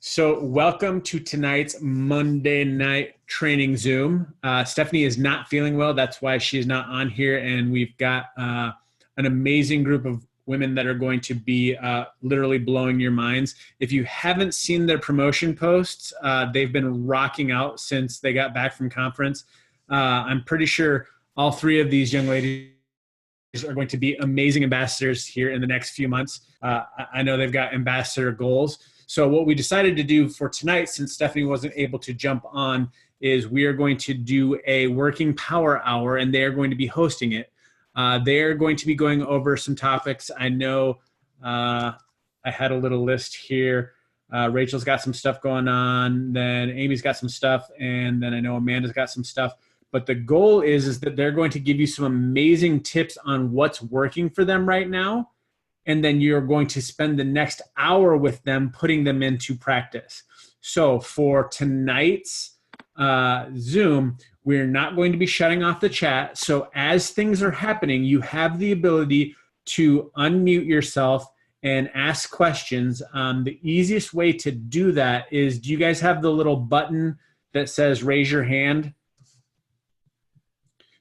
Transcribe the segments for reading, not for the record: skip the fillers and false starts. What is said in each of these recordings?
So welcome to tonight's Monday night training Zoom. Stephanie is not feeling well. That's why she is not on here. And we've got an amazing group of women that are going to be literally blowing your minds. If you haven't seen their promotion posts, they've been rocking out since they got back from conference. I'm pretty sure all three of these young ladies are going to be amazing ambassadors here in the next few months. I know they've got ambassador goals. So what we decided to do for tonight, since Stephanie wasn't able to jump on, is we are going to do a working power hour, and they are going to be hosting it. They're going to be going over some topics. I know I had a little list here. Rachel's got some stuff going on. Then Amy's got some stuff. And then I know Amanda's got some stuff. But the goal is that they're going to give you some amazing tips on what's working for them right now. And then you're going to spend the next hour with them putting them into practice. So for tonight's Zoom, we're not going to be shutting off the chat. So as things are happening, you have the ability to unmute yourself and ask questions. The easiest way to do that is, do you guys have the little button that says raise your hand?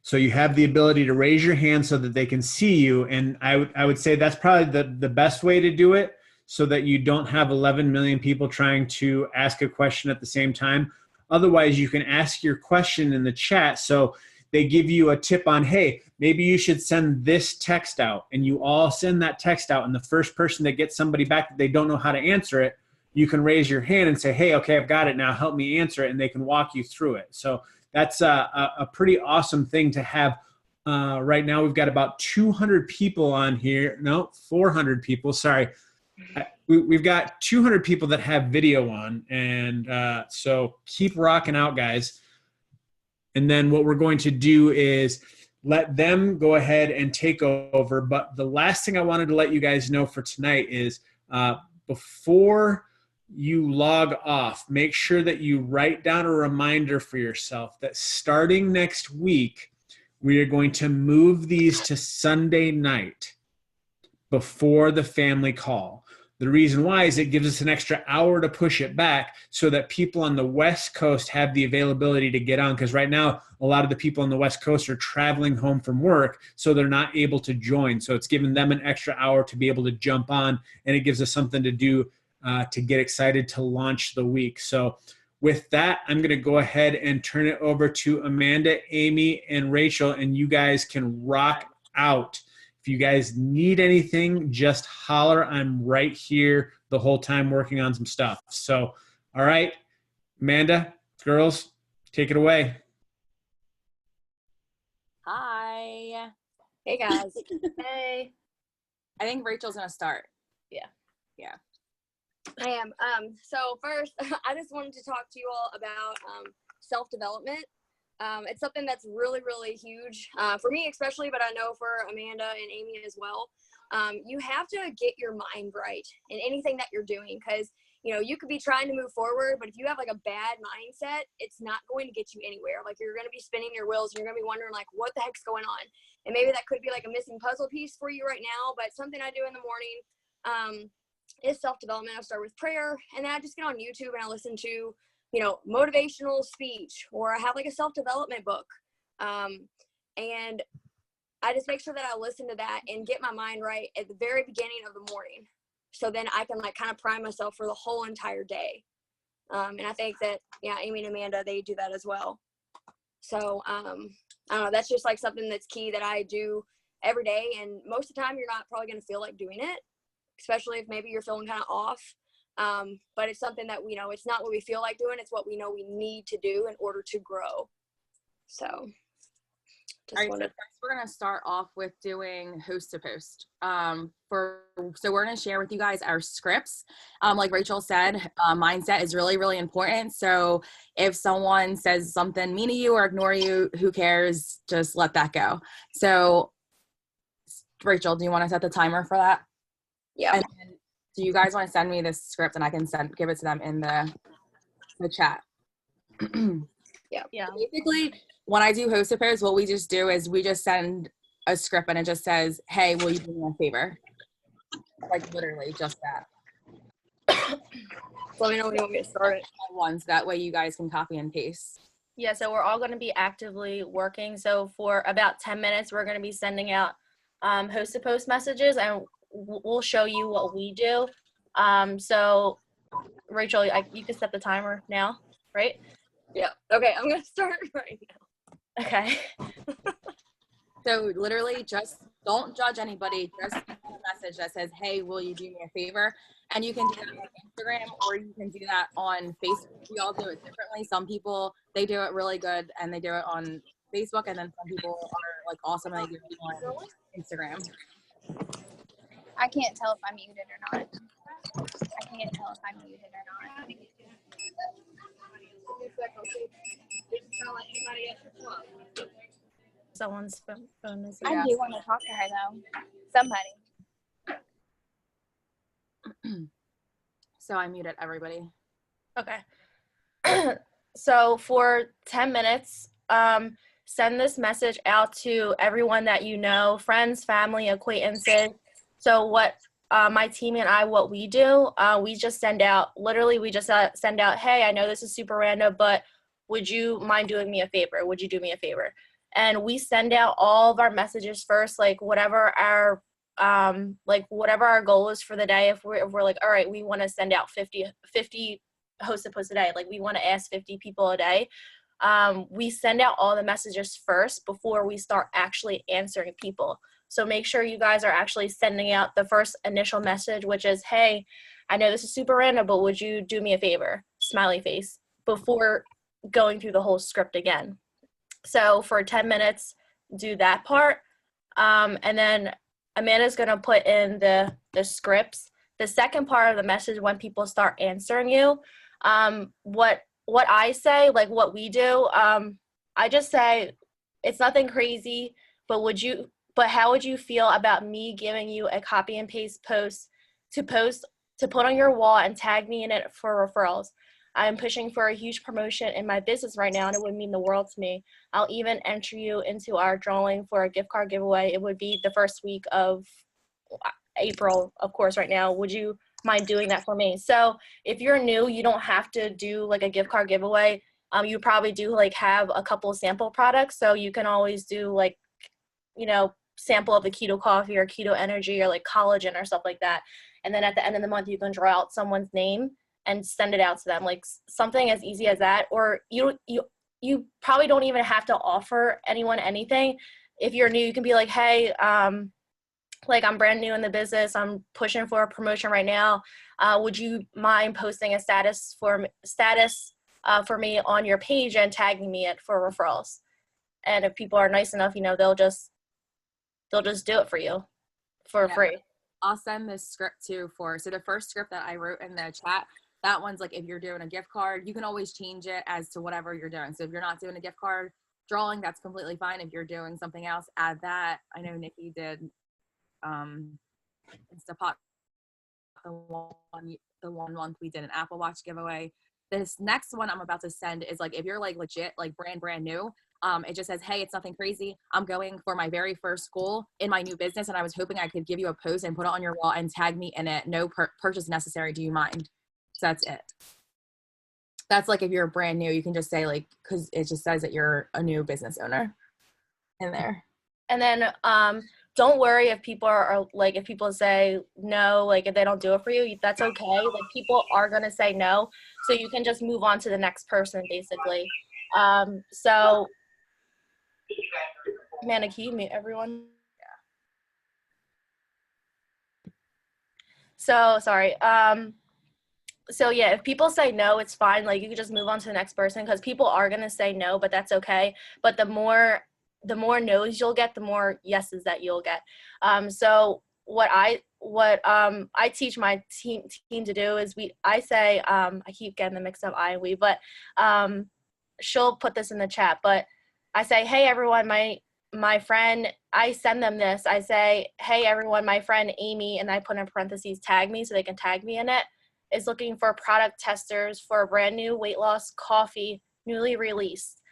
So you have the ability to raise your hand so that they can see you. And I would say that's probably the best way to do it, so that you don't have 11 million people trying to ask a question at the same time. Otherwise, you can ask your question in the chat. So they give you a tip on, hey, maybe you should send this text out. And you all send that text out. And the first person that gets somebody back that they don't know how to answer it, you can raise your hand and say, hey, okay, I've got it now. Help me answer it. And they can walk you through it. So that's a pretty awesome thing to have. Right now, we've got about 200 people on here. No, 400 people. Sorry. We've got 200 people that have video on. And so keep rocking out, guys. And then what we're going to do is let them go ahead and take over. But the last thing I wanted to let you guys know for tonight is before you log off, make sure that you write down a reminder for yourself that starting next week, we are going to move these to Sunday night before the family call. The reason why is it gives us an extra hour to push it back so that people on the West Coast have the availability to get on. Because right now, a lot of the people on the West Coast are traveling home from work, so they're not able to join. So it's given them an extra hour to be able to jump on, and it gives us something to do to get excited to launch the week. So with that, I'm going to go ahead and turn it over to Amanda, Amy, and Rachel, and you guys can rock out. If you guys need anything, just holler. I'm right here the whole time working on some stuff. So, all right, Amanda, girls, take it away. Hi. Hey, guys. Hey. I think Rachel's going to start. Yeah. Yeah. I am. So first, I just wanted to talk to you all about self-development. It's something that's really, really huge for me especially, but I know for Amanda and Amy as well. You have to get your mind right in anything that you're doing, because, you know, you could be trying to move forward, but if you have like a bad mindset, it's not going to get you anywhere. Like, you're going to be spinning your wheels and you're going to be wondering, like, what the heck's going on? And maybe that could be like a missing puzzle piece for you right now, but something I do in the morning is self-development. I start with prayer, and then I just get on YouTube and I listen to, you know, motivational speech, or I have like a self-development book. And I just make sure that I listen to that and get my mind right at the very beginning of the morning. So then I can like kind of prime myself for the whole entire day. And I think that, yeah, Amy and Amanda, they do that as well. So I don't know, that's just like something that's key that I do every day. And most of the time you're not probably going to feel like doing it, especially if maybe you're feeling kind of off. But it's something that we know, it's not what we feel like doing, it's what we know we need to do in order to grow. So all right, so first we're going to start off with doing host to post. So we're going to share with you guys our scripts. Like Rachel said, mindset is really, really important. So if someone says something mean to you or ignore you, who cares? Just let that go. So Rachel, do you want to set the timer for that? Yeah. And then, do you guys want to send me this script and I can give it to them in the chat? Yeah. Basically, when I do host a post, what we just do is we just send a script and it just says, hey, will you do me a favor? Like literally just that. let me know when you want me to start it. Ones that way you guys can copy and paste. Yeah, so we're all going to be actively working. So for about 10 minutes, we're going to be sending out host to post messages, and we'll show you what we do. So Rachel, you can set the timer now, right? Yeah. Okay, I'm going to start right now. Okay. So literally just don't judge anybody. Just send a message that says, hey, will you do me a favor? And you can do that on Instagram or you can do that on Facebook. We all do it differently. Some people, they do it really good and they do it on Facebook. And then some people are like awesome and they do it on Instagram. I can't tell if I'm muted or not. I can't tell if I'm muted or not. Someone's phone is. I do want to talk to her though. Somebody. So I muted everybody. Okay. So for 10 minutes, send this message out to everyone that you know, friends, family, acquaintances. So what my team and I, what we do, we just send out, send out, hey, I know this is super random, but would you mind doing me a favor? Would you do me a favor? And we send out all of our messages first, like whatever our goal is for the day. If we're like, all right, we want to send out 50 host to post a day, like we want to ask 50 people a day. We send out all the messages first before we start actually answering people. So make sure you guys are actually sending out the first initial message, which is, hey, I know this is super random, but would you do me a favor? Smiley face, before going through the whole script again. So for 10 minutes, do that part. And then Amanda's going to put in the scripts. The second part of the message, when people start answering you, what I say, like what we do, I just say, it's nothing crazy, but how would you feel about me giving you a copy and paste post to put on your wall and tag me in it for referrals? I'm pushing for a huge promotion in my business right now, and it would mean the world to me. I'll even enter you into our drawing for a gift card giveaway. It would be the first week of April, of course, right now. Would you mind doing that for me? So if you're new, you don't have to do like a gift card giveaway. You probably do like have a couple sample products. So you can always do like, sample of the keto coffee or keto energy or like collagen or stuff like that. And then at the end of the month, you can draw out someone's name and send it out to them, like something as easy as that. Or you probably don't even have to offer anyone anything. If you're new, you can be like, hey, like I'm brand new in the business. I'm pushing for a promotion right now. Would you mind posting a status for me on your page and tagging me it for referrals? And if people are nice enough, they'll just do it for you for free. I'll send this script too so the first script that I wrote in the chat, that one's like if you're doing a gift card, you can always change it as to whatever you're doing. So if you're not doing a gift card drawing, that's completely fine. If you're doing something else, add that. I know Nikki did Instapot the one month we did an Apple Watch giveaway. This next one I'm about to send is like if you're like legit, like brand new, it just says, hey, it's nothing crazy. I'm going for my very first goal in my new business, and I was hoping I could give you a post and put it on your wall and tag me in it. No purchase necessary. Do you mind? So that's it. That's like if you're brand new, you can just say like, because it just says that you're a new business owner in there. And then don't worry if people are like, if people say no, like if they don't do it for you, that's okay. Like people are going to say no. So you can just move on to the next person basically. So Amanda, can you mute everyone? Yeah. So sorry. So yeah, if people say no, it's fine. Like you can just move on to the next person because people are going to say no, but that's okay. But the more no's you'll get, the more yeses that you'll get. So what I teach my team to do is I say, I keep getting them mixed up, I and we, but she'll put this in the chat, but I say, hey everyone, my friend, I send them this. I say, hey everyone, my friend Amy, and I put in parentheses, tag me so they can tag me in it, is looking for product testers for a brand new weight loss coffee, newly released.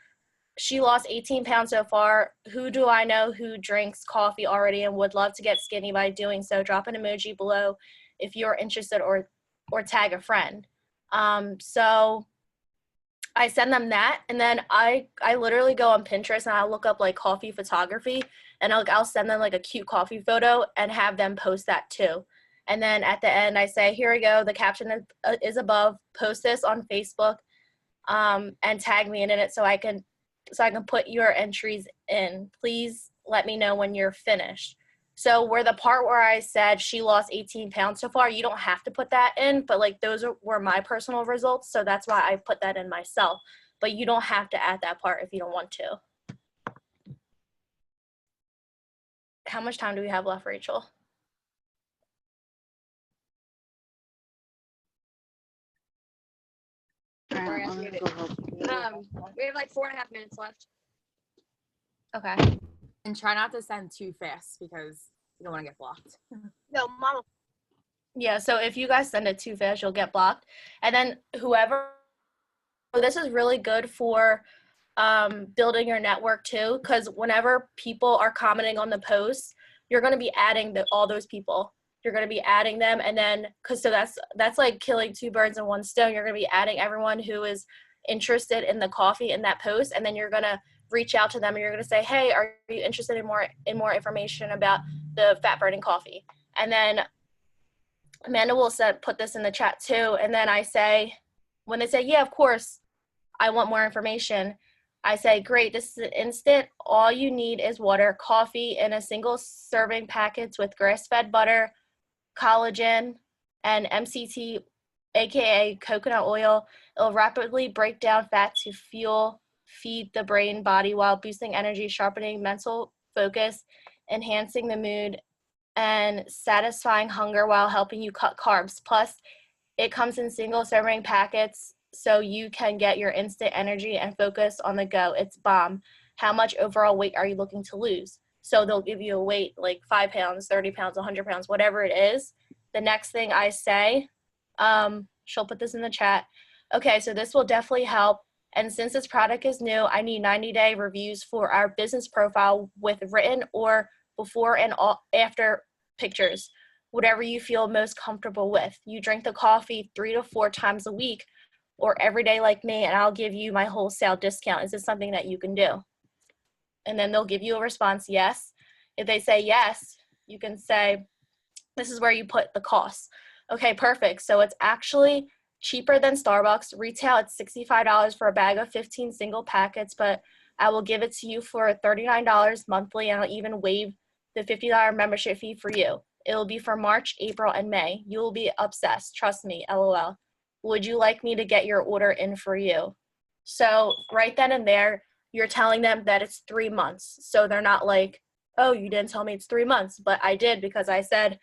She lost 18 pounds so far. Who do I know who drinks coffee already and would love to get skinny by doing so? Drop an emoji below if you're interested or tag a friend. So I send them that, and then I literally go on Pinterest and I'll look up like coffee photography, and I'll send them like a cute coffee photo and have them post that too. And then at the end I say, here we go, the caption is above, post this on Facebook, and tag me in it so I can put your entries in. Please let me know when you're finished. So where the part where I said she lost 18 pounds so far, you don't have to put that in, but like were my personal results. So that's why I put that in myself. But you don't have to add that part if you don't want to. How much time do we have left, Rachel? We have like 4.5 minutes left. Okay. And try not to send too fast because you don't want to get blocked. No, Mama. Yeah, so if you guys send it too fast, you'll get blocked. And then this is really good for building your network too, because whenever people are commenting on the posts, you're going to be adding all those people. You're going to be adding them, and then that's like killing two birds in one stone. You're going to be adding everyone who is interested in the coffee in that post, and then you're going to reach out to them and you're going to say, hey, are you interested in more information about the fat burning coffee? And then Amanda will put this in the chat too, and then I say, when they say, yeah, of course, I want more information, I say, great, this is an instant. All you need is water, coffee in a single serving packets with grass-fed butter, collagen, and MCT, aka coconut oil. It'll rapidly break down fat to feed the brain body while boosting energy, sharpening mental focus, enhancing the mood, and satisfying hunger while helping you cut carbs. Plus, it comes in single serving packets so you can get your instant energy and focus on the go. It's bomb. How much overall weight are you looking to lose? So they'll give you a weight like 5 pounds, 30 pounds, 100 pounds, whatever it is. The next thing I say, she'll put this in the chat. Okay, so this will definitely help. And since this product is new, I need 90-day reviews for our business profile with written or before and after pictures, whatever you feel most comfortable with. You drink the coffee 3 to 4 times a week or every day like me, and I'll give you my wholesale discount. Is this something that you can do? And then they'll give you a response, yes. If they say yes, you can say, this is where you put the cost. Okay, perfect. So it's actually cheaper than Starbucks. Retail, it's $65 for a bag of 15 single packets, but I will give it to you for $39 monthly, and I'll even waive the $50 membership fee for you. It will be for March, April, and May. You will be obsessed. Trust me, LOL. Would you like me to get your order in for you? So right then and there, you're telling them that it's 3 months. So they're not like, oh, you didn't tell me it's 3 months, but I did because I said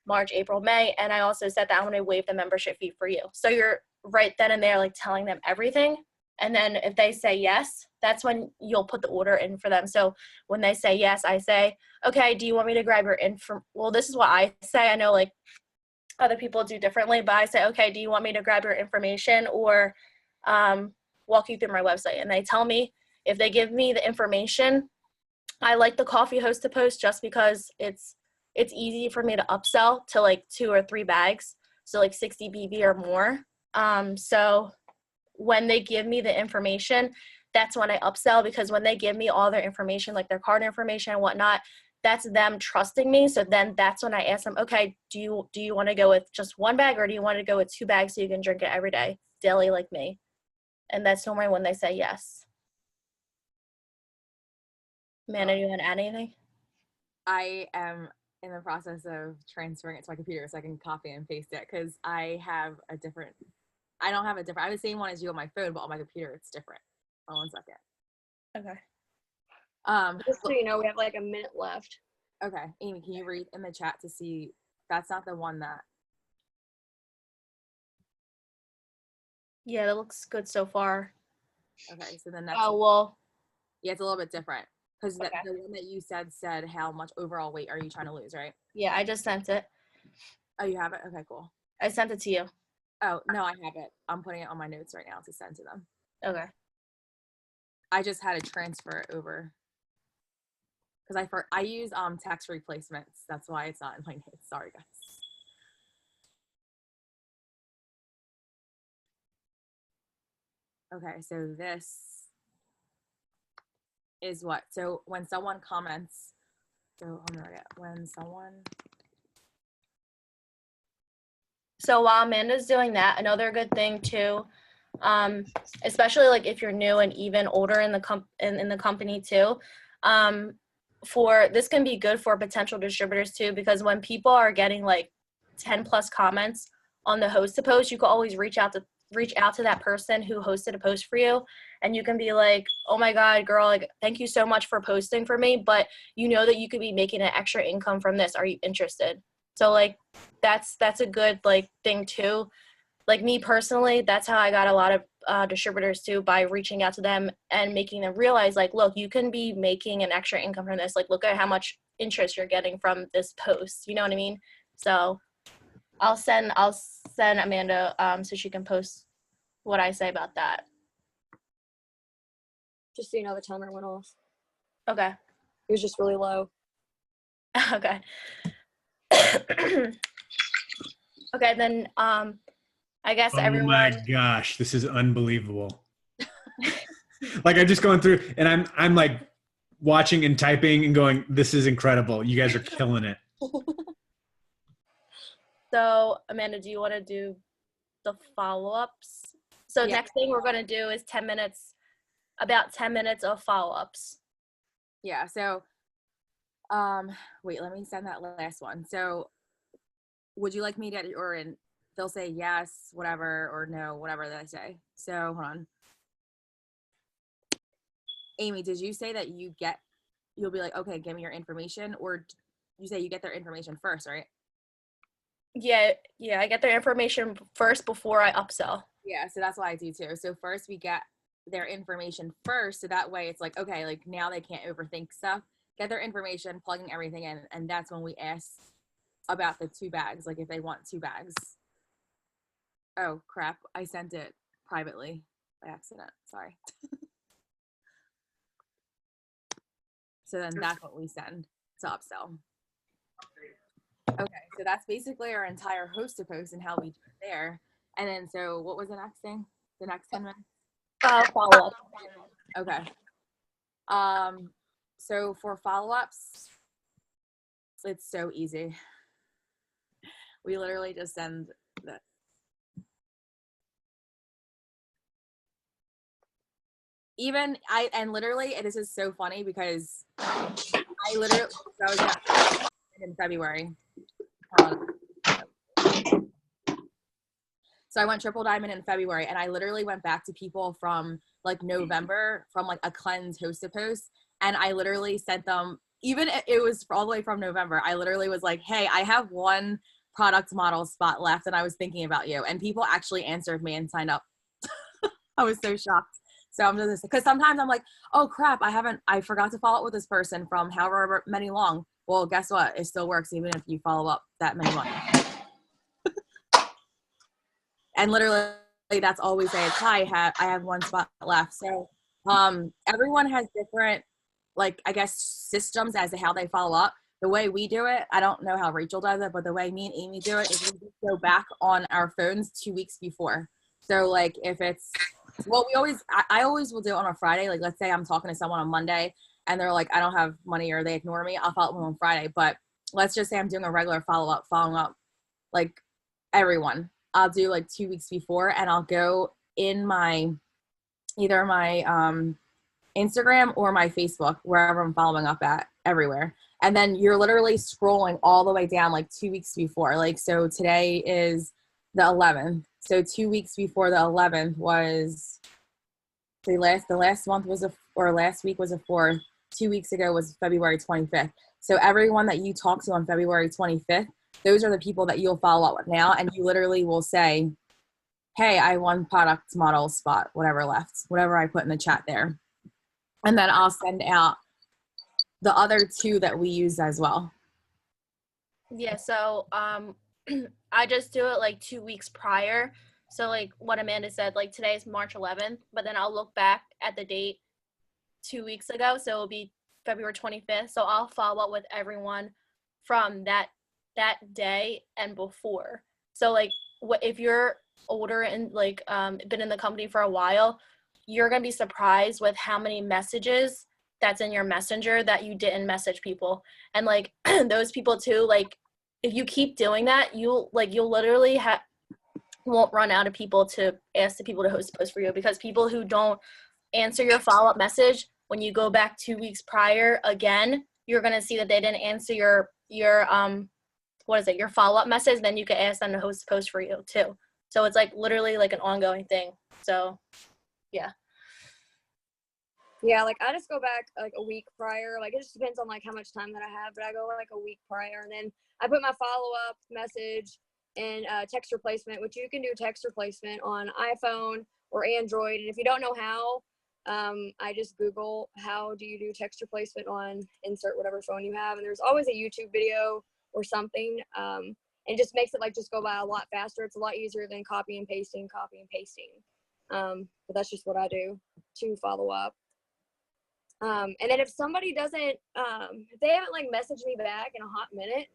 March, April, May, and I also said that I'm going to waive the membership fee for you. So you're right then and there like telling them everything. And then if they say yes, that's when you'll put the order in for them. So when they say yes, I say, okay, do you want me to grab your info? Well, this is what I say. I know like other people do differently, but I say, okay, do you want me to grab your information or walk you through my website? And they tell me. If they give me the information, I like the coffee host to post just because it's easy for me to upsell to like 2 or 3 bags. So like 60 BB or more. So when they give me the information, that's when I upsell, because when they give me all their information, like their card information and whatnot, that's them trusting me. So then that's when I ask them, okay, do you want to go with just 1 bag, or do you want to go with 2 bags so you can drink it every day, daily like me? And that's normally when they say yes. Amanda, you want to add anything? I am in the process of transferring it to my computer so I can copy and paste it, because I have a different, I don't have a different, I have the same one as you on my phone, but on my computer it's different. Hold on 1 second. Okay. Just so you know, we have like a minute left. Okay, Amy, can you read in the chat to see? That's not the one that. Yeah, that looks good so far. Okay, so the next. Oh, well. Yeah, it's a little bit different, because Okay. the one that you said how much overall weight are you trying to lose, right? Yeah, I just sent it. Oh, you have it? Okay, cool. I sent it to you. Oh, no, I have it. I'm putting it on my notes right now to send to them. Okay. I just had to transfer it over, because I use text replacements. That's why it's not in my notes. Sorry, guys. Okay, so this is what? So when someone comments, so I'm gonna write it. When someone. So while Amanda's doing that, another good thing too, especially like if you're new and even older in the company too, for this can be good for potential distributors too, because when people are getting like 10 plus comments on the host to post, you can always reach out to that person who hosted a post for you, and you can be like, oh my god, girl, like thank you so much for posting for me, but you know that you could be making an extra income from this, are you interested? So like that's a good like thing too. Like me personally, that's how I got a lot of distributors too, by reaching out to them and making them realize like, look, you can be making an extra income from this. Like, look at how much interest you're getting from this post. You know what I mean? So I'll send Amanda so she can post what I say about that. Just so you know, the timer went off. Okay. It was just really low. Okay. Okay, then I guess everyone. Oh my gosh, this is unbelievable. Like I'm just going through and I'm like watching and typing and going, this is incredible. You guys are killing it. So Amanda, do you want to do the follow-ups? So Yeah. Next thing we're going to do is about 10 minutes of follow-ups. Yeah, so wait, let me send that last one. So would you like me to, they'll say yes, whatever, or no, whatever they say. So hold on. Amy, did you say that you'll be like, okay, give me your information, or you say you get their information first, right? Yeah, I get their information first before I upsell. Yeah, so that's what I do too. So first we get their information first, so that way it's like, okay, like now they can't overthink stuff. Get their information, plugging everything in, and that's when we ask about the 2 bags, like if they want 2 bags. Oh crap, I sent it privately by accident, sorry. So then that's what we send to upsell. Okay, so that's basically our entire host to post and how we do it there. And then, so what was the next thing? The next 10 minutes? Follow-up. Okay. So for follow-ups, it's so easy. We literally just send this. And literally, this is so funny because I literally, so I was in February. So I went triple diamond in February, and I literally went back to people from like November, from like a cleanse host to post, and I literally sent them, even it was all the way from November, I literally was like, hey, I have 1 product model spot left and I was thinking about you, and people actually answered me and signed up. I was so shocked. So I'm just, because sometimes I'm like, oh crap, I forgot to follow up with this person from however many long. Well, guess what? It still works even if you follow up that many long. And literally that's all we say is, hi, I have 1 spot left. So everyone has different, like, I guess, systems as to how they follow up. The way we do it, I don't know how Rachel does it, but the way me and Amy do it is we just go back on our phones 2 weeks before. So like if it's, well, I always will do it on a Friday. Like let's say I'm talking to someone on Monday and they're like, I don't have money, or they ignore me, I'll follow up with them on Friday. But let's just say I'm doing a regular following up like everyone. I'll do like 2 weeks before, and I'll go in either my Instagram or my Facebook, wherever I'm following up at, everywhere. And then you're literally scrolling all the way down like 2 weeks before. Like, so today is the 11th. So 2 weeks before the 11th was the last month was last week was a 4th. 2 weeks ago was February 25th. So everyone that you talk to on February 25th, those are the people that you'll follow up with now. And you literally will say, hey, I won product model spot, whatever left, whatever I put in the chat there. And then I'll send out the other 2 that we use as well. Yeah, so I just do it like 2 weeks prior. So like what Amanda said, like today is March 11th, but then I'll look back at the date 2 weeks ago. So it'll be February 25th. So I'll follow up with everyone from that day and before. So like if you're older and like been in the company for a while, you're going to be surprised with how many messages that's in your messenger that you didn't message people. And like those people too, like if you keep doing that, you'll literally won't run out of people to ask the people to host a post for you, because people who don't answer your follow-up message, when you go back 2 weeks prior again, you're going to see that they didn't answer your follow-up message. Then you can ask them to host a post for you too. So it's like literally like an ongoing thing. So yeah. Yeah, like I just go back like a week prior. Like it just depends on like how much time that I have, but I go like a week prior, and then I put my follow-up message in text replacement, which you can do text replacement on iPhone or Android. And if you don't know how, I just Google how do you do text replacement on insert whatever phone you have, and there's always a YouTube video or something, and it just makes it like just go by a lot faster. It's a lot easier than copy and pasting. But that's just what I do to follow up. And then if somebody doesn't, if they haven't like messaged me back in a hot minute,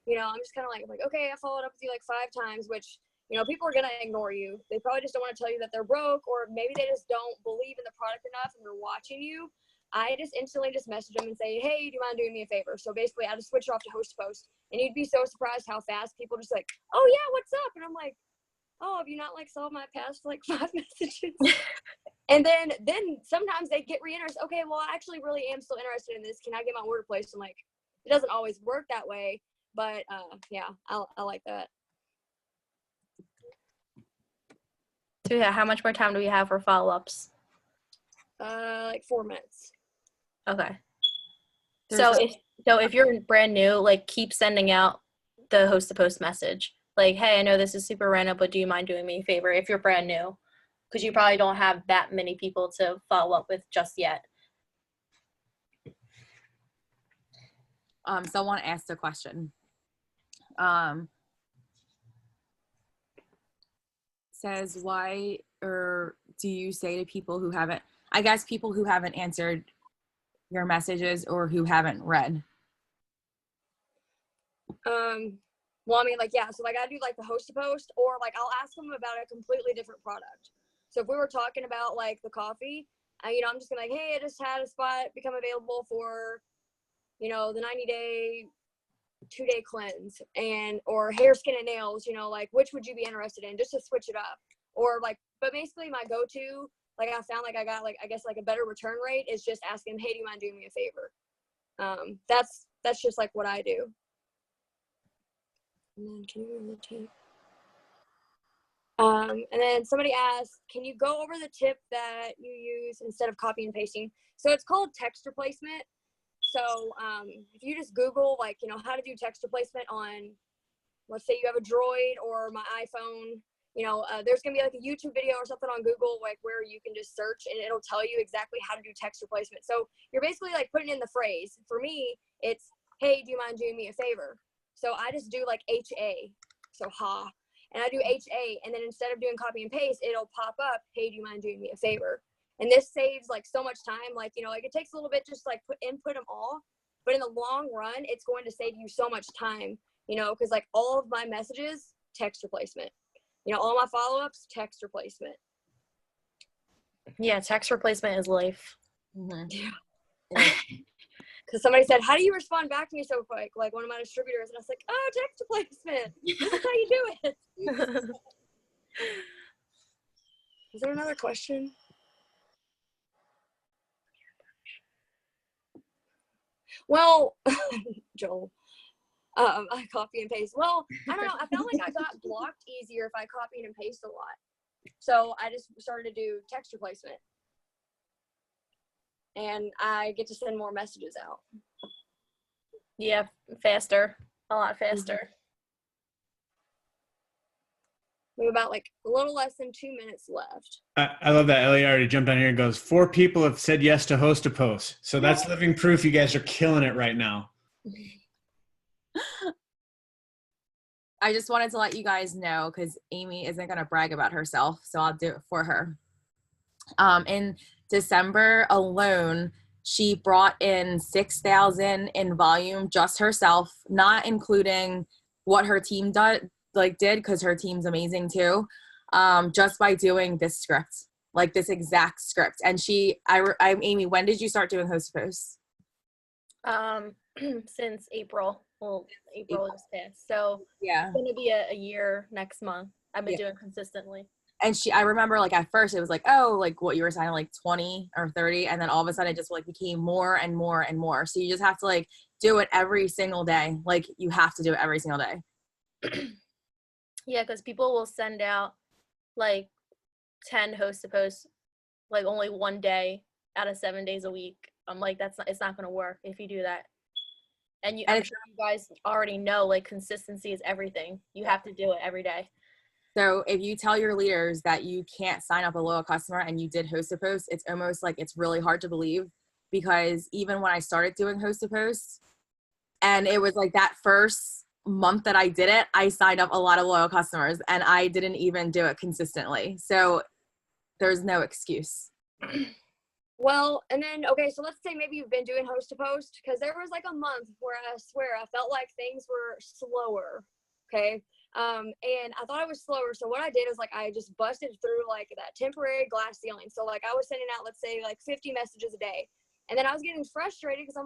you know, I'm just kind of like, okay, I followed up with you like 5 times, which, you know, people are going to ignore you. They probably just don't want to tell you that they're broke, or maybe they just don't believe in the product enough and they're watching you. I just instantly just message them and say, hey, do you mind doing me a favor? So basically I just switch off to host post, and you'd be so surprised how fast people just like, oh yeah, what's up? And I'm like, oh, have you not like saw my past like 5 messages? And then sometimes they get re-interested. Okay, well, I actually really am still interested in this. Can I get my order placed? I'm like, it doesn't always work that way, but yeah, I like that. So yeah, how much more time do we have for follow-ups? Like 4 minutes. Okay. So if you're brand new, like keep sending out the host to post message. Like, hey, I know this is super random, but do you mind doing me a favor if you're brand new? Because you probably don't have that many people to follow up with just yet. Someone asked a question. Says, why, or do you say to people who haven't, I guess people who haven't answered your messages or who haven't read? Well, I mean, like, yeah, so like I do like the host to post, or like I'll ask them about a completely different product. So if we were talking about like the coffee, you know, I'm just gonna like, hey, I just had a spot become available for, you know, the 90-day 2-day cleanse, and or hair, skin, and nails, you know, like which would you be interested in, just to switch it up. Or like, but basically my go-to, like I found like I got like, I guess like a better return rate is just asking, hey, do you mind doing me a favor? That's just like what I do. And then can you rotate? And then somebody asked, can you go over the tip that you use instead of copy and pasting? So it's called text replacement. So if you just Google, like, you know, how to do text replacement on, let's say you have a Droid or my iPhone, you know, there's going to be like a YouTube video or something on Google, like where you can just search and it'll tell you exactly how to do text replacement. So you're basically like putting in the phrase. For me, it's, hey, do you mind doing me a favor? So I just do like HA, so ha, and I do HA, and then instead of doing copy and paste, it'll pop up, hey, do you mind doing me a favor? And this saves like so much time. Like, you know, like it takes a little bit just like input them all, but in the long run, it's going to save you so much time, you know, because like all of my messages, text replacement, you know, all my follow-ups, text replacement. Yeah, text replacement is life. Mm-hmm. Yeah. Because somebody said, how do you respond back to me so quick? Like one of my distributors. And I was like, oh, text replacement. This is how you do it. Is there another question? Well, Joel, I copy and paste. Well, I don't know. I felt like I got blocked easier if I copied and pasted a lot. So I just started to do text replacement. And I get to send more messages out. Yeah, faster, a lot faster. We have about like a little less than 2 minutes left. I love that. Ellie already jumped on here and goes, 4 people have said yes to host a post. So that's living proof you guys are killing it right now. I just wanted to let you guys know, because Amy isn't going to brag about herself, so I'll do it for her. In December alone, she brought in 6,000 in volume, just herself, not including what her team did, because her team's amazing too, just by doing this script. like this exact script. And I'm Amy, when did you start doing host to post? Since April. Well, April is past. So Yeah. it's gonna be a year next month. I've been doing consistently. And I remember like at first it was like, oh, like what you were saying, like 20 or 30. And then all of a sudden it just like became more and more and more. So you just have to like do it every single day. Like you have to do it every single day. Yeah, because people will send out like 10 host to post like only one day out of 7 days a week. I'm like, it's not going to work if you do that. And I'm sure you guys already know, like, consistency is everything. You have to do it every day. So if you tell your leaders that you can't sign up a loyal customer and you did host to post, it's almost like it's really hard to believe, because even when I started doing host to post, and it was like that first month that I did it, I signed up a lot of loyal customers and I didn't even do it consistently. So there's no excuse. Well, and then, okay, so let's say maybe you've been doing host to post, because there was like a month where I swear I felt like things were slower, okay? And I thought I was slower. So what I did is like I just busted through like that temporary glass ceiling. So like I was sending out, let's say, like 50 messages a day. And then I was getting frustrated because I'm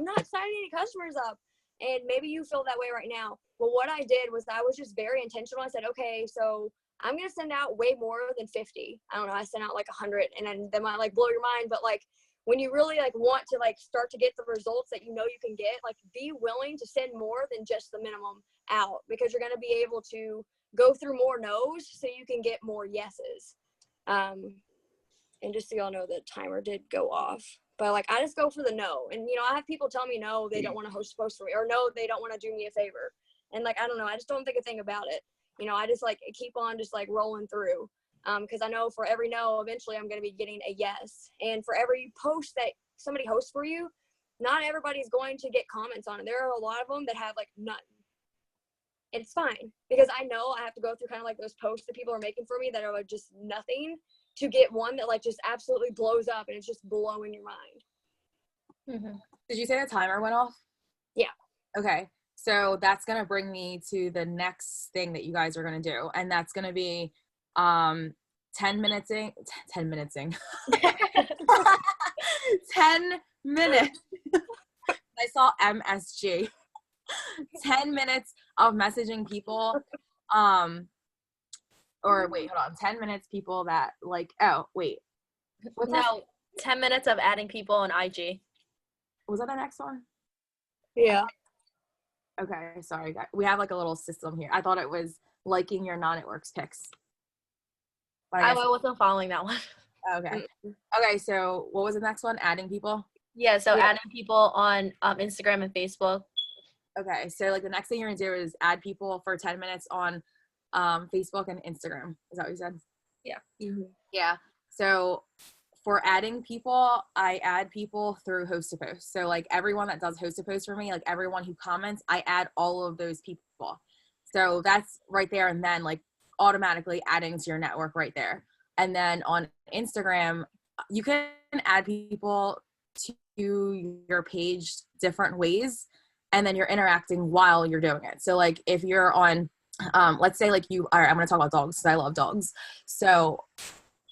not signing any customers up. And maybe you feel that way right now. Well, what I did was I was just very intentional. I said, okay, so I'm going to send out way more than 50. I don't know. I sent out like 100, and then that might like blow your mind. But like when you really like want to like start to get the results that you know you can get, like be willing to send more than just the minimum out, because you're going to be able to go through more no's so you can get more yeses. And just so y'all know, the timer did go off. But like I just go for the no. And you know, I have people tell me no, they don't want to host post for me, or no, they don't want to do me a favor. And like I don't know, I just don't think a thing about it. You know, I just like keep on just like rolling through, because I know for every no, eventually I'm going to be getting a yes. And for every post that somebody hosts for you, not everybody's going to get comments on it. There are a lot of them that have like none. And it's fine, because I know I have to go through kind of like those posts that people are making for me that are like just nothing, to get one that like just absolutely blows up and it's just blowing your mind. Mm-hmm. Did you say the timer went off? Yeah. Okay. So that's going to bring me to the next thing that you guys are going to do. And that's going to be 10 minutesing. 10 minutesing. 10 minutes. I saw MSG. 10 minutes of messaging people. Or wait, hold on. 10 minutes people that like, oh, wait. What's that? 10 minutes of adding people on IG. Was that the next one? Yeah. Okay, sorry, guys. We have like a little system here. I thought it was liking your non-networks pics. I wasn't following that one. Okay. Okay, so what was the next one? Adding people? Yeah, so adding people on Instagram and Facebook. Okay, so like the next thing you're gonna do is add people for 10 minutes on Facebook and Instagram. Is that what you said? Yeah. Mm-hmm. Yeah. So for adding people, I add people through host to post. So like everyone that does host to post for me, like everyone who comments, I add all of those people. So that's right there, and then like automatically adding to your network right there. And then on Instagram, you can add people to your page different ways, and then you're interacting while you're doing it. So like if you're on, let's say like all right, I'm going to talk about dogs because I love dogs. So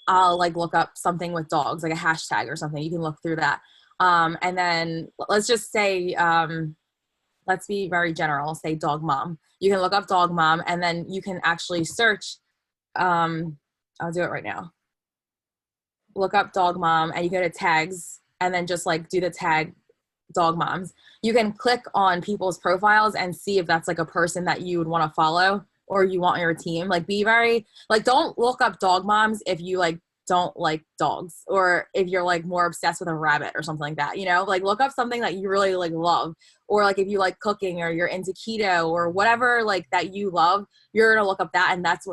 I'll like look up something with dogs, like a hashtag or something. You can look through that. And then let's just say, let's be very general, say dog mom. You can look up dog mom, and then you can actually search. I'll do it right now. Look up dog mom, and you go to tags, and then just like do the tag dog moms. You can click on people's profiles and see if that's like a person that you would want to follow or you want on your team. Like be very, like don't look up dog moms if you like don't like dogs, or if you're like more obsessed with a rabbit or something like that, you know, like look up something that you really like love, or like if you like cooking or you're into keto or whatever like that you love, you're gonna look up that, and that's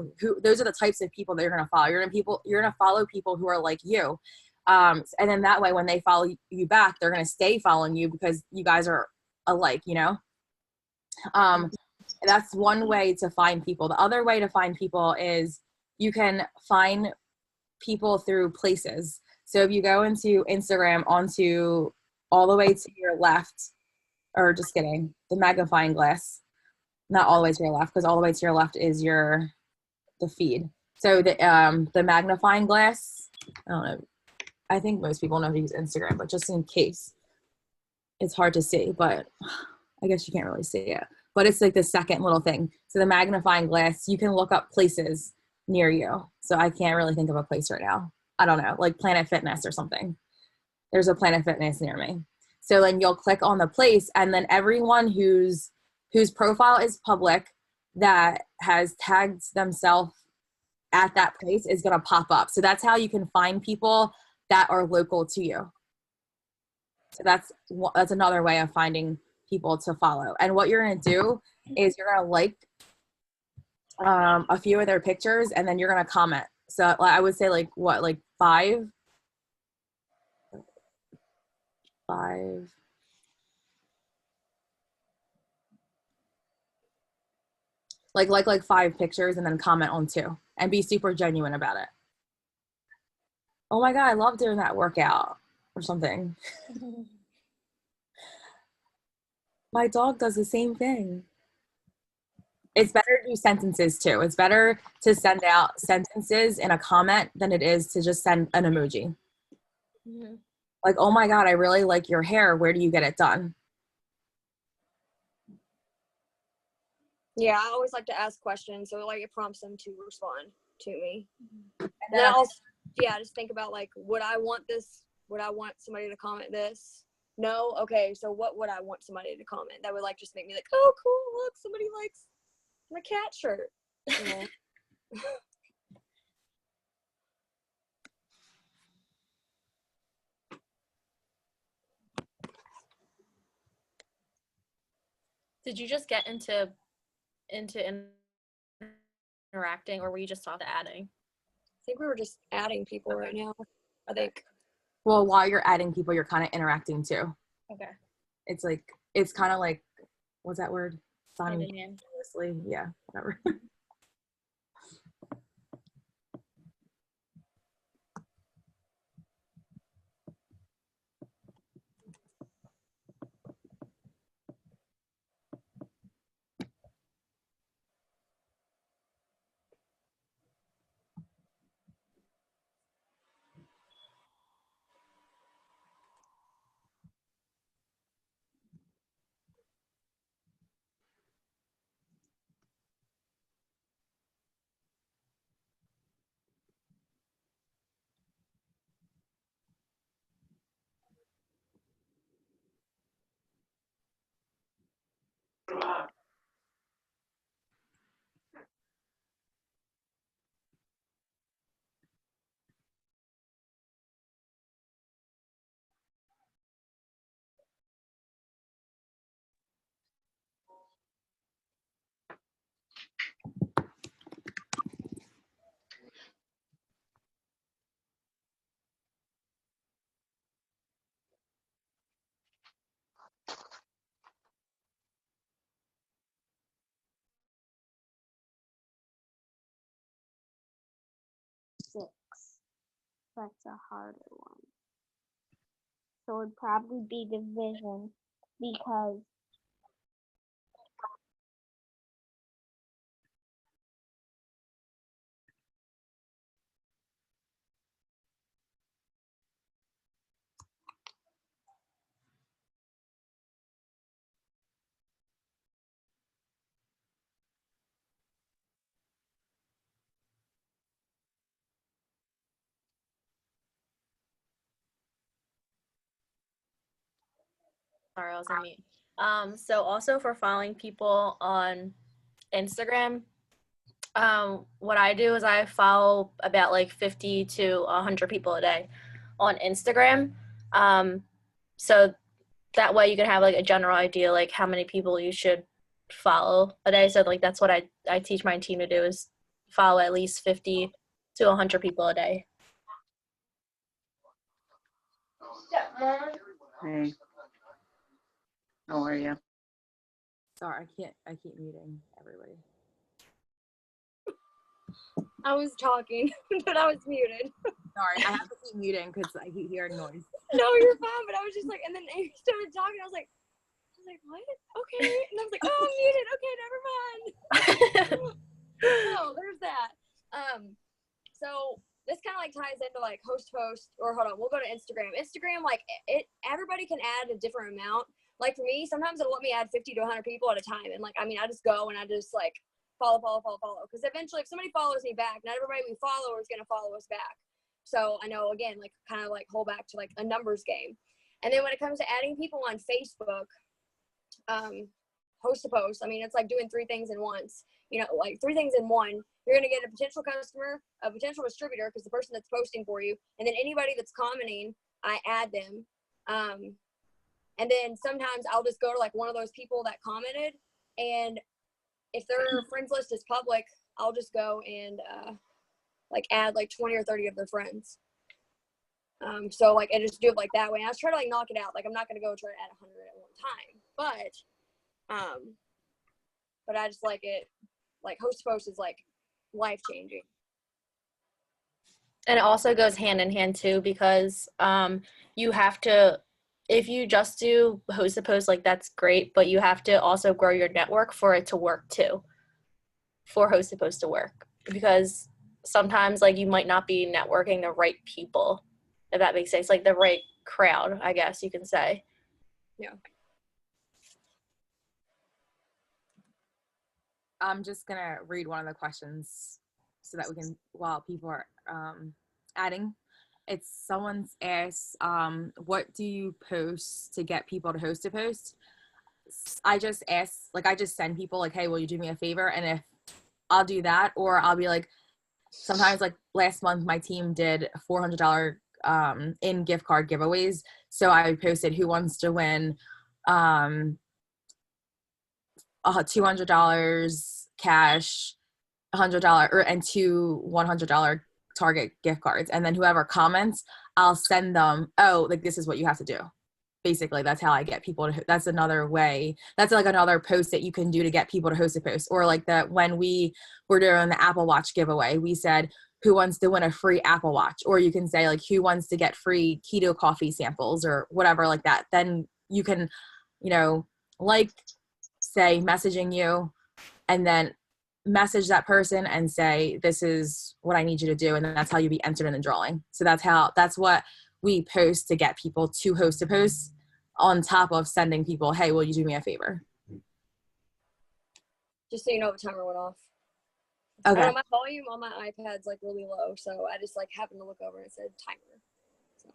those are the types of people that you're gonna follow. You're gonna follow people who are like you. And then that way when they follow you back, they're going to stay following you because you guys are alike, you know? That's one way to find people. The other way to find people is you can find people through places. So if you go into Instagram onto all the way to your left, or just kidding, the magnifying glass, not all the way to your left, because all the way to your left is the feed. So the magnifying glass, I don't know. I think most people know how to use Instagram, but just in case, it's hard to see, but I guess you can't really see it. But it's like the second little thing. So the magnifying glass, you can look up places near you. So I can't really think of a place right now. I don't know, like Planet Fitness or something. There's a Planet Fitness near me. So then you'll click on the place, and then everyone whose profile is public that has tagged themselves at that place is going to pop up. So that's how you can find people that are local to you. So that's another way of finding people to follow. And what you're going to do is you're going to like a few of their pictures, and then you're going to comment. So I would say like five, like 5 pictures, and then comment on 2 and be super genuine about it. Oh my God, I love doing that workout or something. My dog does the same thing. It's better to do sentences too. It's better to send out sentences in a comment than it is to just send an emoji. Mm-hmm. Like, oh my God, I really like your hair. Where do you get it done? Yeah, I always like to ask questions, so like it prompts them to respond to me. And then I'll, just think about like, would I want somebody to comment this? No? Okay, so what would I want somebody to comment? That would like just make me like, oh cool, look, somebody likes my cat shirt. You know? Did you just get into interacting, or were you just talking adding? I think we were just adding people right now. I think. Well, while you're adding people, you're kind of interacting too. Okay. It's kind of like, what's that word? Simultaneously. Yeah, whatever. Six. That's a harder one. So it'd probably be division because Sorry, I was on mute. So also for following people on Instagram, what I do is I follow about like 50 to 100 people a day on Instagram. So that way you can have like a general idea like how many people you should follow a day. So like that's what I teach my team to do, is follow at least 50 to 100 people a day. Hey. How are you? Sorry, I keep muting everybody. I was talking, but I was muted. Sorry, I have to keep muting because I keep hearing noise. No, you're fine, but I was just like, and then he started talking, I was like, what? Okay. And I was like, oh, I'm muted. Okay, never mind. Oh, there's that. So this kind of like ties into like host, or hold on, we'll go to Instagram. Instagram, like everybody can add a different amount. Like for me, sometimes it'll let me add 50 to 100 people at a time. And like, I mean, I just go and I just like follow. Because eventually if somebody follows me back, not everybody we follow is going to follow us back. So I know, again, like kind of like hold back to like a numbers game. And then when it comes to adding people on Facebook, host to post, I mean, it's like doing three things in once, you know, like three things in one. You're going to get a potential customer, a potential distributor, because the person that's posting for you, and then anybody that's commenting, I add them. And then sometimes I'll just go to like one of those people that commented, and if their friends list is public, I'll just go and like add like 20 or 30 of their friends. So like I just do it like that way. And I just try to like knock it out. Like I'm not gonna go try to add 100 at one time, but I just like it. Like host to post is like life changing. And it also goes hand in hand too, because you have to, if you just do host to post, like that's great, but you have to also grow your network for it to work too, for host to post to work, because sometimes like you might not be networking the right people, if that makes sense, like the right crowd, I guess you can say. Yeah. I'm just gonna read one of the questions so that we can, while people are adding. It's someone's asked, what do you post to get people to host a post? I just ask, like I just send people like, hey, will you do me a favor? And if I'll do that, or I'll be like, sometimes like last month my team did $400 in gift card giveaways. So I posted who wants to win $200 cash, $100 and two $100 Target gift cards. And then whoever comments, I'll send them, oh, like this is what you have to do. Basically, that's how I get people to, that's another way. That's like another post that you can do to get people to host a post. Or like that when we were doing the Apple Watch giveaway, we said, who wants to win a free Apple Watch? Or you can say like, who wants to get free keto coffee samples or whatever like that. Then you can, you know, like say messaging you and then message that person and say, this is what I need you to do. And then that's how you be entered in the drawing. So that's what we post to get people to host a post, on top of sending people, hey, will you do me a favor? Just so you know, the timer went off. Okay. I know my volume on my iPad's like really low, so I just like happened to look over and it said timer. So.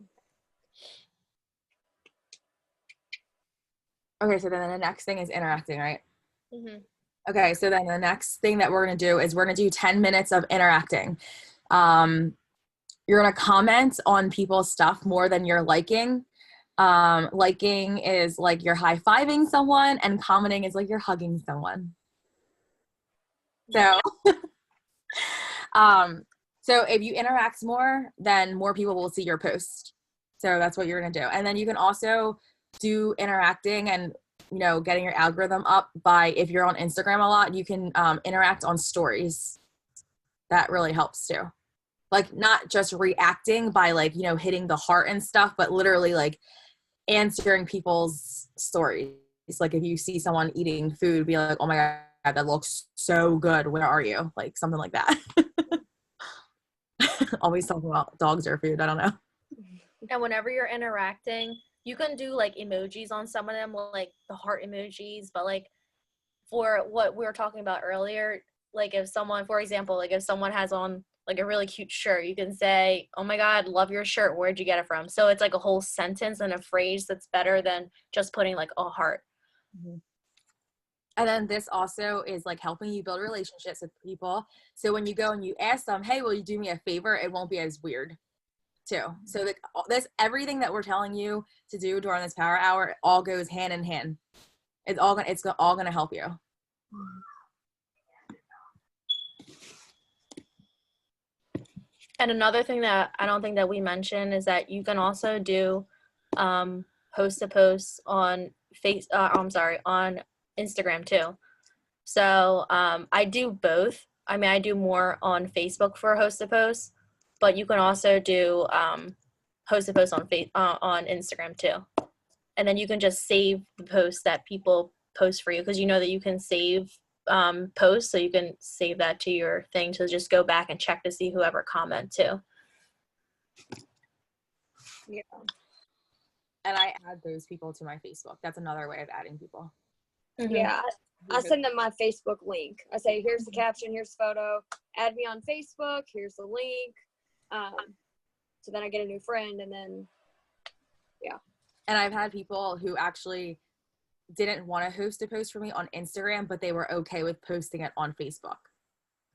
Okay, so then the next thing is interacting, right? Mm-hmm. Okay, so then the next thing that we're going to do is we're going to do 10 minutes of interacting. You're going to comment on people's stuff more than you're liking. Liking is like you're high-fiving someone, and commenting is like you're hugging someone. So, so if you interact more, then more people will see your post. So that's what you're going to do. And then you can also do interacting and, you know, getting your algorithm up by, if you're on Instagram a lot, you can interact on stories. That really helps too. Like not just reacting by like, you know, hitting the heart and stuff, but literally like answering people's stories. Like if you see someone eating food, be like, oh my God, that looks so good. Where are you? Like something like that. Always talking about dogs or food. I don't know. And whenever you're interacting, you can do like emojis on some of them, like the heart emojis, but like for what we were talking about earlier, like if someone, for example, like if someone has on like a really cute shirt, you can say, oh my God, love your shirt. Where'd you get it from? So it's like a whole sentence and a phrase that's better than just putting like a heart. Mm-hmm. And then this also is like helping you build relationships with people. So when you go and you ask them, hey, will you do me a favor? It won't be as weird too. So like this, everything that we're telling you to do during this power hour, all goes hand in hand. It's all going to help you. And another thing that I don't think that we mentioned is that you can also do host to post on on Instagram too. So I do both. I mean, I do more on Facebook for host to post, but you can also do host to post on Instagram too. And then you can just save the posts that people post for you, because you know that you can save posts, so you can save that to your thing to just go back and check to see whoever comment too. Yeah. And I add those people to my Facebook. That's another way of adding people. Mm-hmm. Yeah. I send them my Facebook link. I say, here's the caption, here's the photo. Add me on Facebook. Here's the link. So then I get a new friend, and then, yeah. And I've had people who actually didn't want to host a post for me on Instagram, but they were okay with posting it on Facebook.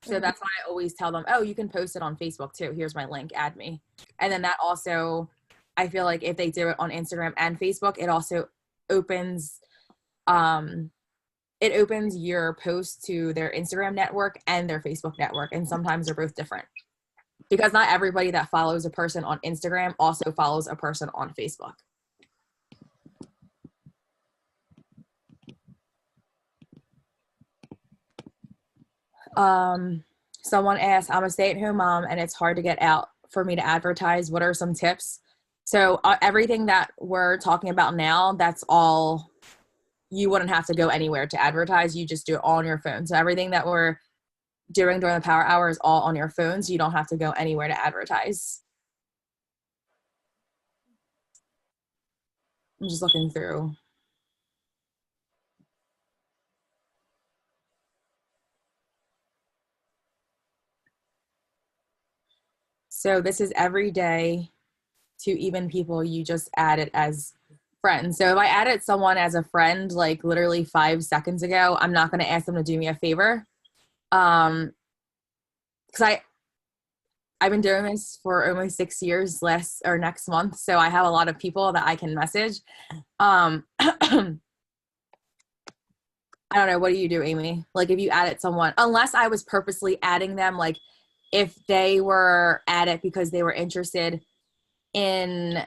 So that's why I always tell them, oh, you can post it on Facebook too. Here's my link, add me. And then that also, I feel like if they do it on Instagram and Facebook, it also opens, your post to their Instagram network and their Facebook network. And sometimes they're both different because not everybody that follows a person on Instagram also follows a person on Facebook. Someone asked, I'm a stay-at-home mom and it's hard to get out for me to advertise. What are some tips? So everything that we're talking about now, that's all, you wouldn't have to go anywhere to advertise. You just do it all on your phone. So everything that we're doing during the power hour is all on your phones. You don't have to go anywhere to advertise. I'm just looking through. So this is every day to even people you just added as friends. So if I added someone as a friend, like literally 5 seconds ago, I'm not going to ask them to do me a favor. Because I've been doing this for almost 6 years next month. So I have a lot of people that I can message. I don't know. What do you do, Amy? Like if you added someone, unless I was purposely adding them, like if they were added because they were interested in,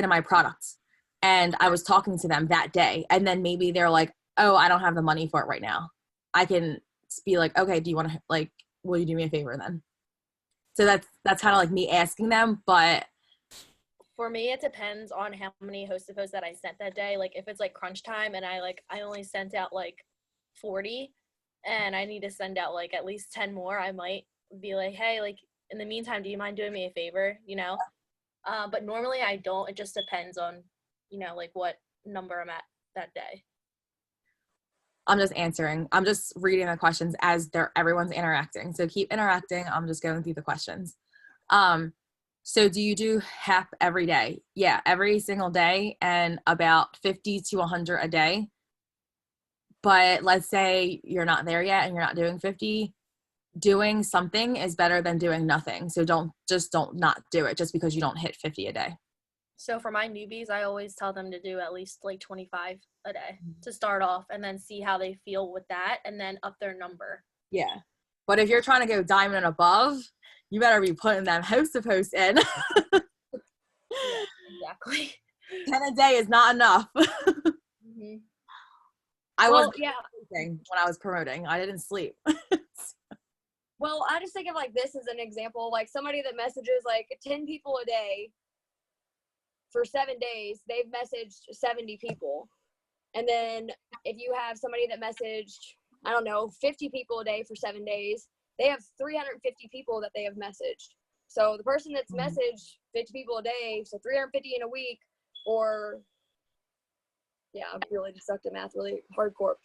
my products and I was talking to them that day. And then maybe they're like, oh, I don't have the money for it right now. I can be like, okay, do you want to, like, will you do me a favor then? So that's kind of like me asking them. But for me, it depends on how many hosted posts that I sent that day. Like if it's like crunch time and I only sent out like 40 and I need to send out like at least 10 more, I might be like, hey, like in the meantime, do you mind doing me a favor? You know? But normally I don't. It just depends on, like what number I'm at that day. I'm just answering. I'm just reading the questions as everyone's interacting. So keep interacting. I'm just going through the questions. So do you do HEP every day? Yeah, every single day and about 50 to 100 a day. But let's say you're not there yet and you're not doing 50. Doing something is better than doing nothing. So don't not do it just because you don't hit 50 a day. So for my newbies, I always tell them to do at least like 25 a day to start off and then see how they feel with that and then up their number. Yeah. But if you're trying to go diamond and above, you better be putting them host to post in. Yeah, exactly. 10 a day is not enough. Mm-hmm. I was sleeping when I was promoting. I didn't sleep. Well, I just think of like this as an example, like somebody that messages like 10 people a day for 7 days, they've messaged 70 people. And then if you have somebody that messaged, I don't know, 50 people a day for 7 days, they have 350 people that they have messaged. So the person that's messaged 50 people a day, so 350 in a week, or yeah, I really just sucked at math really hardcore.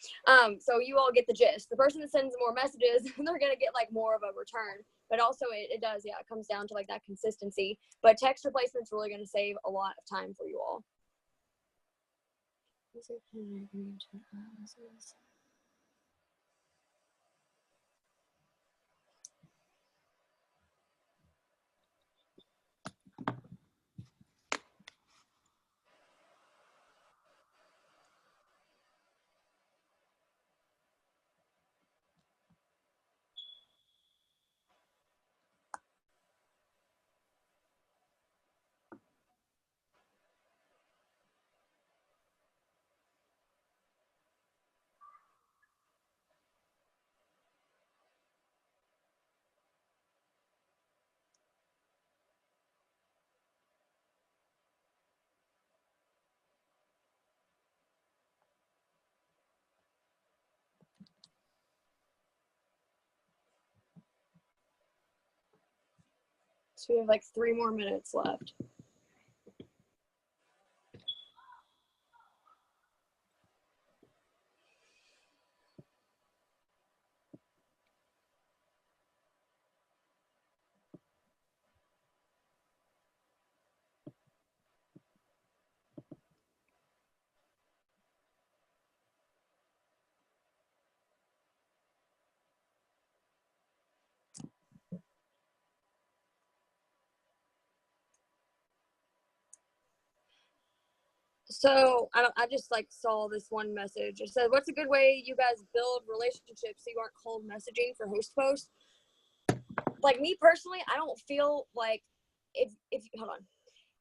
So you all get the gist. The person that sends more messages, they're going to get like more of a return. But also it does, yeah, it comes down to like that consistency. But text replacement's really going to save a lot of time for you all. So we have like 3 more minutes left. So I just like saw this one message. It said, "What's a good way you guys build relationships so you aren't cold messaging for host posts?" Like me personally, I don't feel like if hold on,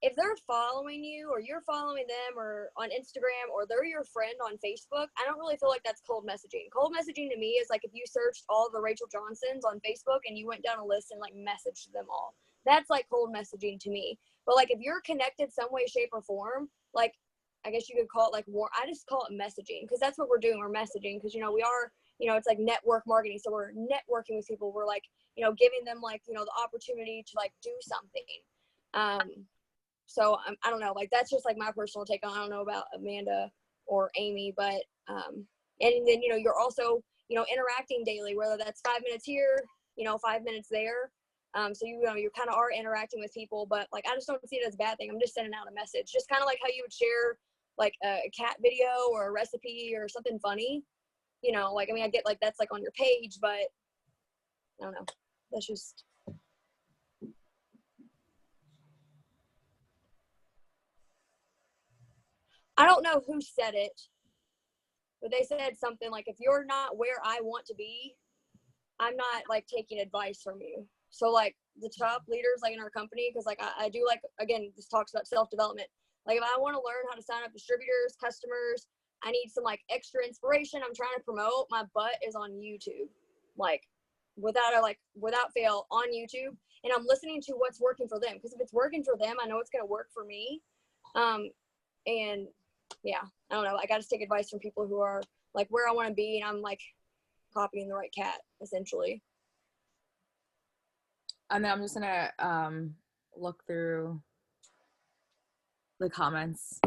if they're following you or you're following them or on Instagram or they're your friend on Facebook, I don't really feel like that's cold messaging. Cold messaging to me is like if you searched all the Rachel Johnsons on Facebook and you went down a list and like messaged them all. That's like cold messaging to me. But like if you're connected some way, shape, or form, like I guess you could call it like more. I just call it messaging because that's what we're doing. We're messaging because, you know, we are, you know, it's like network marketing. So we're networking with people. We're like, you know, giving them like, you know, the opportunity to like do something. So I don't know, like that's just like my personal take on. I don't know about Amanda or Amy, but and then, you know, you're also, you know, interacting daily, whether that's 5 minutes here, you know, 5 minutes there. So you know, you kind of are interacting with people, but like I just don't see it as a bad thing. I'm just sending out a message, just kind of like how you would share like a cat video or a recipe or something funny, you know, like, I mean, I get like that's like on your page, but I don't know. That's just. I don't know who said it, but they said something like, if you're not where I want to be, I'm not like taking advice from you. So like the top leaders like in our company, because like I do like, again, this talks about self-development. Like if I want to learn how to sign up distributors, customers, I need some like extra inspiration. I'm trying to promote. My butt is on YouTube, like without fail on YouTube. And I'm listening to what's working for them. Because if it's working for them, I know it's going to work for me. And yeah, I don't know. I got to take advice from people who are like where I want to be. And I'm like copying the right cat, essentially. And then I'm just going to look through the comments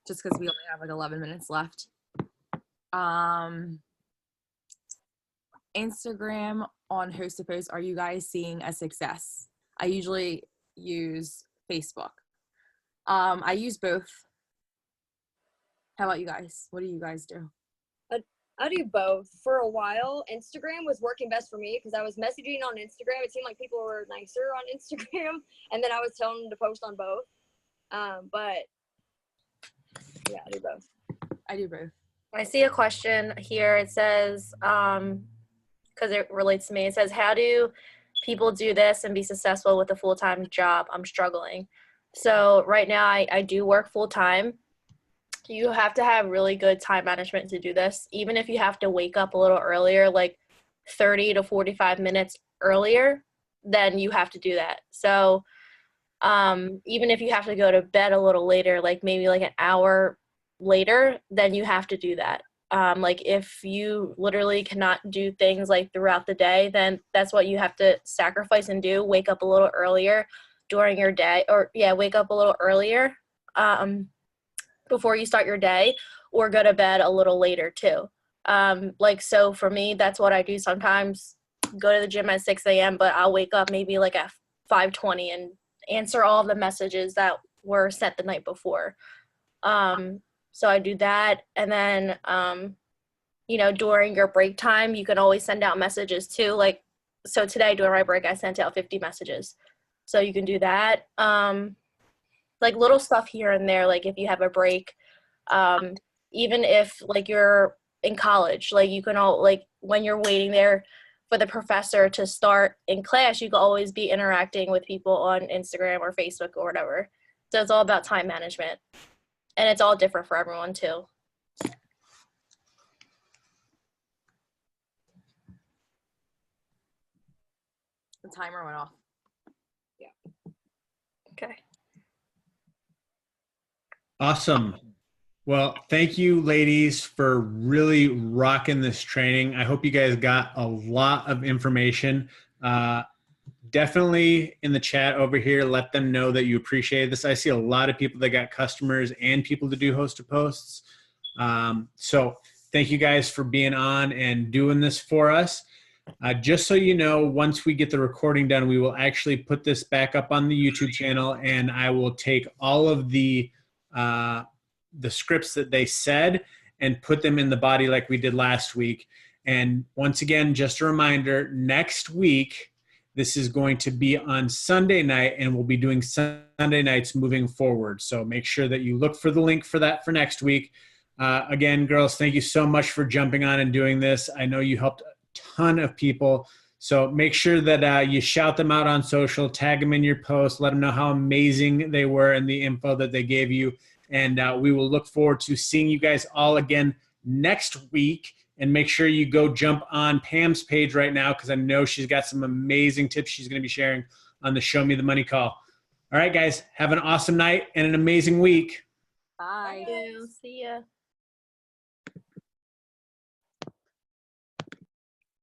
just because we only have like 11 minutes left. Instagram on host to post, are you guys seeing a success? I usually use Facebook. I use both. How about you guys? What do you guys do? I do both. For a while, Instagram was working best for me because I was messaging on Instagram. It seemed like people were nicer on Instagram, and then I was telling them to post on both. But yeah, I do both. I do both. I see a question here. It says, because it relates to me, it says, how do people do this and be successful with a full-time job? I'm struggling. So right now I do work full-time. You have to have really good time management to do this. Even if you have to wake up a little earlier, like 30 to 45 minutes earlier, then you have to do that. So even if you have to go to bed a little later, like maybe like an hour later, then you have to do that. Like if you literally cannot do things like throughout the day, then that's what you have to sacrifice and do. Wake up a little earlier during your day, or wake up a little earlier before you start your day, or go to bed a little later too. Like, so for me, that's what I do sometimes. Go to the gym at 6 a.m., but I'll wake up maybe like at 5:20 and answer all of the messages that were sent the night before. So I do that. And then, you know, during your break time, you can always send out messages too. Like, so today during my break, I sent out 50 messages. So you can do that. Like little stuff here and there, like if you have a break, even if like you're in college, like you can all, like when you're waiting there for the professor to start in class, you can always be interacting with people on Instagram or Facebook or whatever. So it's all about time management. And it's all different for everyone too. The timer went off. Yeah. Okay. Awesome. Well, thank you, ladies, for really rocking this training. I hope you guys got a lot of information. definitely in the chat over here, let them know that you appreciate this. I see a lot of people that got customers and people to do host to posts. So thank you guys for being on and doing this for us. Just so you know, once we get the recording done, we will actually put this back up on the YouTube channel, and I will take all of the scripts that they said and put them in the body like we did last week. And once again, just a reminder, next week, this is going to be on Sunday night, and we'll be doing Sunday nights moving forward. So make sure that you look for the link for that for next week. Again, girls, thank you so much for jumping on and doing this. I know you helped a ton of people. So make sure that you shout them out on social, tag them in your post, let them know how amazing they were and the info that they gave you. And we will look forward to seeing you guys all again next week. And make sure you go jump on Pam's page right now, because I know she's got some amazing tips she's going to be sharing on the Show Me the Money call. All right, guys, have an awesome night and an amazing week. Bye. See ya.